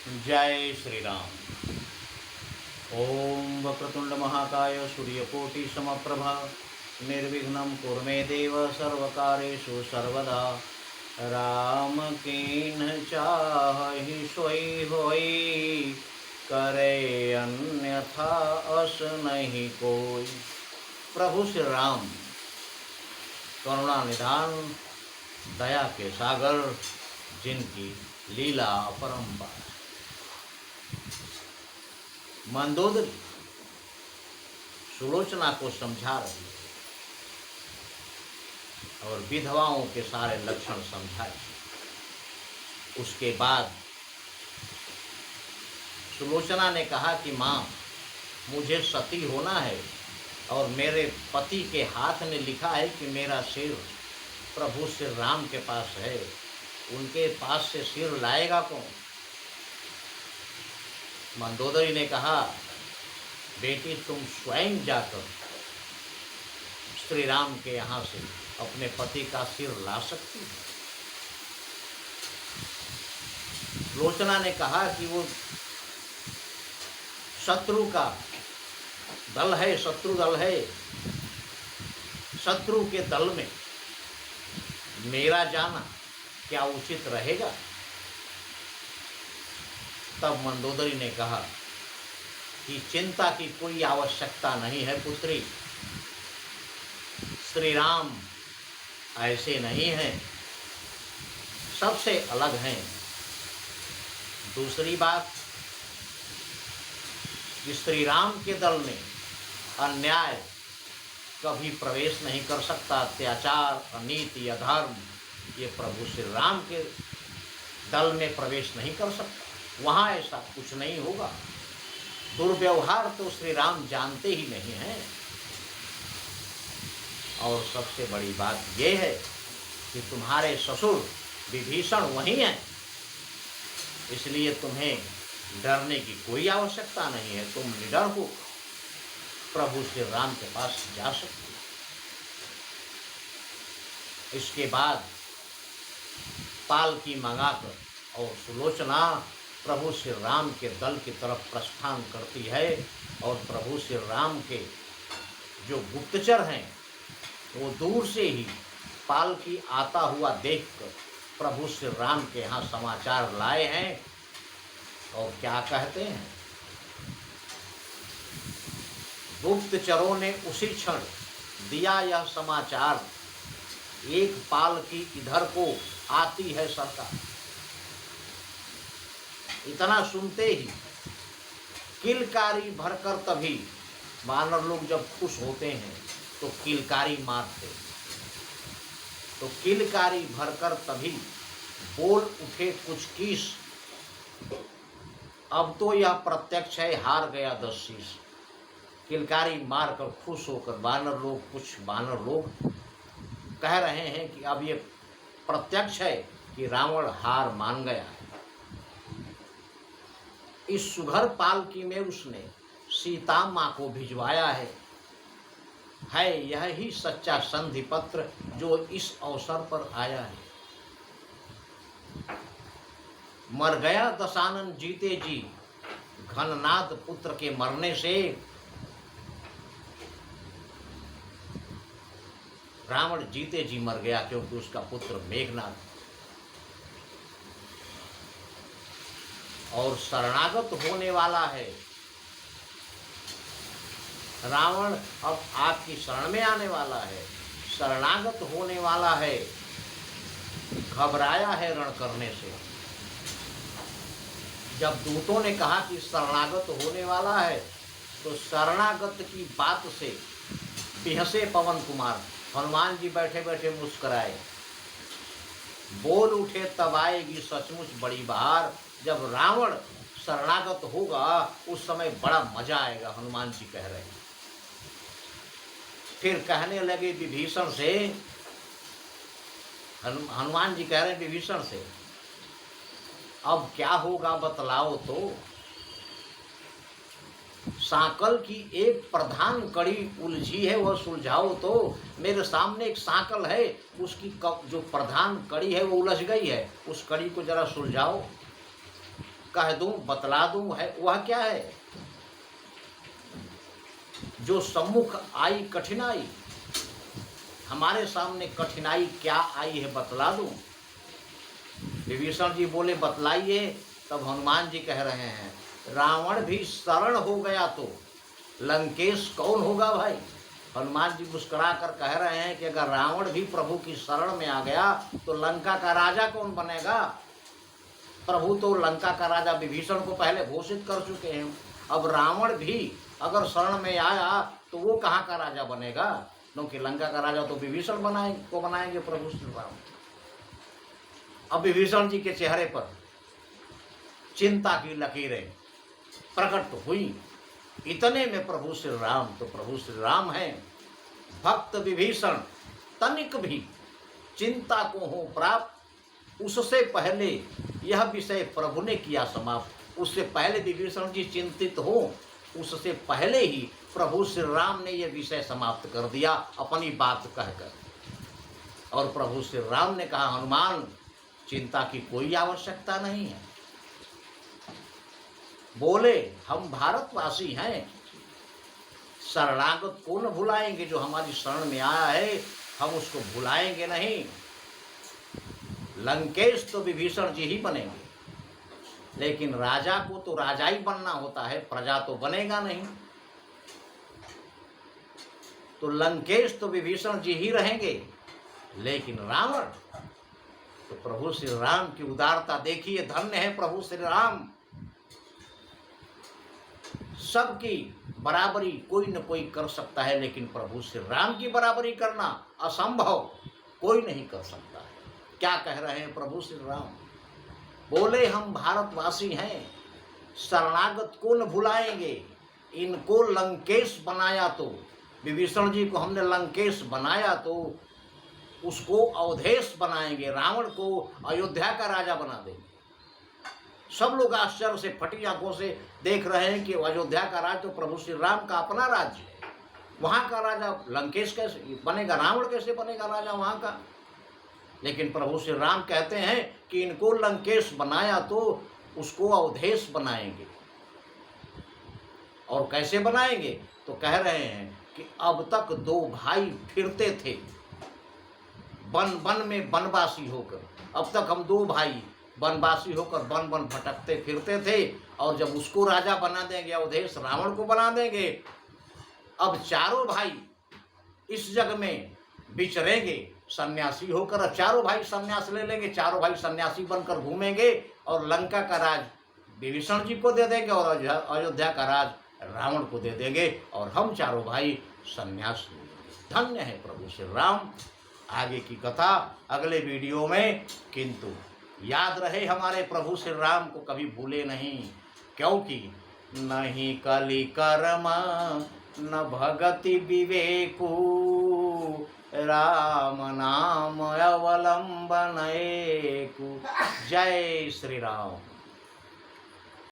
जय श्री राम। ओम वक्रतुंड महाकाय सूर्यकोटि समप्रभा निर्विघ्नं कुरु मे देव सर्वकार्येषु सर्वदा। राम कीन्ह चाहि सोई होई, करे अन्यथा अस नहीं कोई। प्रभु श्री राम करुणा निधान, दया के सागर, जिनकी लीला अपरंपार। मंदोदरी सुलोचना को समझा रही और विधवाओं के सारे लक्षण समझाए। उसके बाद सुलोचना ने कहा कि माँ, मुझे सती होना है और मेरे पति के हाथ में लिखा है कि मेरा सिर प्रभु श्री राम के पास है, उनके पास से सिर लाएगा कौन? मंदोदरी ने कहा, बेटी तुम स्वयं जाकर श्री राम के यहाँ से अपने पति का सिर ला सकती हो। लोचना ने कहा कि वो शत्रु का दल है, शत्रु दल है, शत्रु के दल में मेरा जाना क्या उचित रहेगा? तब मंदोदरी ने कहा कि चिंता की कोई आवश्यकता नहीं है पुत्री, श्री राम ऐसे नहीं हैं, सबसे अलग हैं। दूसरी बात कि श्री राम के दल में अन्याय कभी प्रवेश नहीं कर सकता, अत्याचार, अनीति, अधर्म ये प्रभु श्री राम के दल में प्रवेश नहीं कर सकता। वहाँ ऐसा कुछ नहीं होगा। दुर्व्यवहार तो श्री राम जानते ही नहीं हैं। और सबसे बड़ी बात यह है कि तुम्हारे ससुर विभीषण वहीं हैं, इसलिए तुम्हें डरने की कोई आवश्यकता नहीं है। तुम निडर हो, प्रभु श्री राम के पास जा सकते हो। इसके बाद पालकी मंगाकर और सुलोचना प्रभु श्री राम के दल की तरफ प्रस्थान करती है और प्रभु श्री राम के जो गुप्तचर हैं वो दूर से ही पालकी आता हुआ देखकर प्रभु श्री राम के यहाँ समाचार लाए हैं। और क्या कहते हैं? गुप्तचरों ने उसी क्षण दिया यह समाचार, एक पालकी इधर को आती है सरकार। इतना सुनते ही किलकारी भरकर, तभी वानर लोग जब खुश होते हैं तो किलकारी मारते, तो किलकारी भरकर तभी बोल उठे कुछ कीस। अब तो यह प्रत्यक्ष है, हार गया 10 शीश। किलकारी मारकर खुश होकर कुछ वानर लोग कह रहे हैं कि अब ये प्रत्यक्ष है कि रावण हार मान गया है। इस सुघर पालकी में उसने सीता माँ को भिजवाया है यह ही सच्चा संधि पत्र जो इस अवसर पर आया है। मर गया दशानन जीते जी, घननाद पुत्र के मरने से रावण जीते जी मर गया, क्योंकि उसका पुत्र मेघनाद और शरणागत होने वाला है। रावण अब आपकी शरण में आने वाला है, शरणागत होने वाला है, घबराया है रण करने से। जब दूतों ने कहा कि शरणागत होने वाला है, तो शरणागत की बात से बिहसे पवन कुमार, हनुमान जी बैठे बैठे मुस्कुराए, बोल उठे तब आएगी सचमुच बड़ी बहार। जब रावण शरणागत होगा उस समय बड़ा मजा आएगा, हनुमान जी कह रहे हैं। फिर कहने लगे विभीषण से, हनुमान जी कह रहे हैं विभीषण से, अब क्या होगा बतलाओ तो। सांकल की एक प्रधान कड़ी उलझी है, वह सुलझाओ तो। मेरे सामने एक सांकल है, उसकी जो प्रधान कड़ी है वो उलझ गई है, उस कड़ी को जरा सुलझाओ। कह दूं, बतला दूं, है वह क्या है? जो सम्मुख आई कठिनाई, हमारे सामने कठिनाई क्या आई है बतला दूं? विभीषण जी बोले बतलाइए। तब हनुमान जी कह रहे हैं रावण भी शरण हो गया तो लंकेश कौन होगा भाई? हनुमान जी मुस्कुरा कर कह रहे हैं कि अगर रावण भी प्रभु की शरण में आ गया तो लंका का राजा कौन बनेगा? प्रभु तो लंका का राजा विभीषण को पहले घोषित कर चुके हैं। अब रावण भी अगर शरण में आया तो वो कहाँ का राजा बनेगा? क्योंकि लंका का राजा तो विभीषण बनाएंगे प्रभु श्री राम। अब विभीषण जी के चेहरे पर चिंता की लकीरें प्रकट हुई। इतने में प्रभु श्री राम, तो प्रभु श्री राम हैं, भक्त विभीषण तनिक भी चिंता को हो प्राप्त, उससे पहले यह विषय प्रभु ने किया समाप्त। उससे पहले विभीषण जी चिंतित हो, उससे पहले ही प्रभु श्री राम ने यह विषय समाप्त कर दिया अपनी बात कहकर। और प्रभु श्री राम ने कहा हनुमान चिंता की कोई आवश्यकता नहीं है। बोले हम भारतवासी हैं, शरणागत को न भुलाएंगे। जो हमारी शरण में आया है हम उसको भुलाएंगे नहीं। लंकेश तो विभीषण जी ही बनेंगे, लेकिन राजा को तो राजा ही बनना होता है, प्रजा तो बनेगा नहीं। तो लंकेश तो विभीषण जी ही रहेंगे, लेकिन रावण तो प्रभु श्री राम की उदारता देखिए। धन्य है प्रभु श्री राम। सबकी बराबरी कोई न कोई कर सकता है, लेकिन प्रभु श्री राम की बराबरी करना असंभव, कोई नहीं कर सकता है। क्या कह रहे हैं प्रभु श्री राम? बोले हम भारतवासी हैं, शरणागत को न भुलाएंगे। इनको लंकेश बनाया तो, विभीषण जी को हमने लंकेश बनाया तो उसको अवधेश बनाएंगे, रावण को अयोध्या का राजा बना देंगे। सब लोग आश्चर्य से फटी आंखों से देख रहे हैं कि अयोध्या का राज तो प्रभु श्री राम का अपना राज्य है, वहाँ का राजा लंकेश कैसे बनेगा? रावण कैसे बनेगा राजा वहाँ का? लेकिन प्रभु श्री राम कहते हैं कि इनको लंकेश बनाया तो उसको अवधेश बनाएंगे। और कैसे बनाएंगे? तो कह रहे हैं कि अब तक दो भाई फिरते थे वन वन में वनवासी होकर। अब तक हम दो भाई वनवासी होकर वन वन भटकते फिरते थे, और जब उसको राजा बना देंगे, अवधेश रावण को बना देंगे, अब चारों भाई इस जग में विचरेंगे सन्यासी होकर। अब चारों भाई सन्यास ले लेंगे, चारों भाई सन्यासी बनकर घूमेंगे, और लंका का राज विभीषण जी को दे देंगे और अयोध्या का राज रावण को दे देंगे, और हम चारों भाई सन्यास लेंगे। धन्य है प्रभु श्री राम। आगे की कथा अगले वीडियो में, किंतु याद रहे हमारे प्रभु श्री राम को कभी भूले नहीं, क्योंकि नहीं कलि कर्म न भगति विवेकु, राम नाम अवलंबन एकु। जय श्री राम।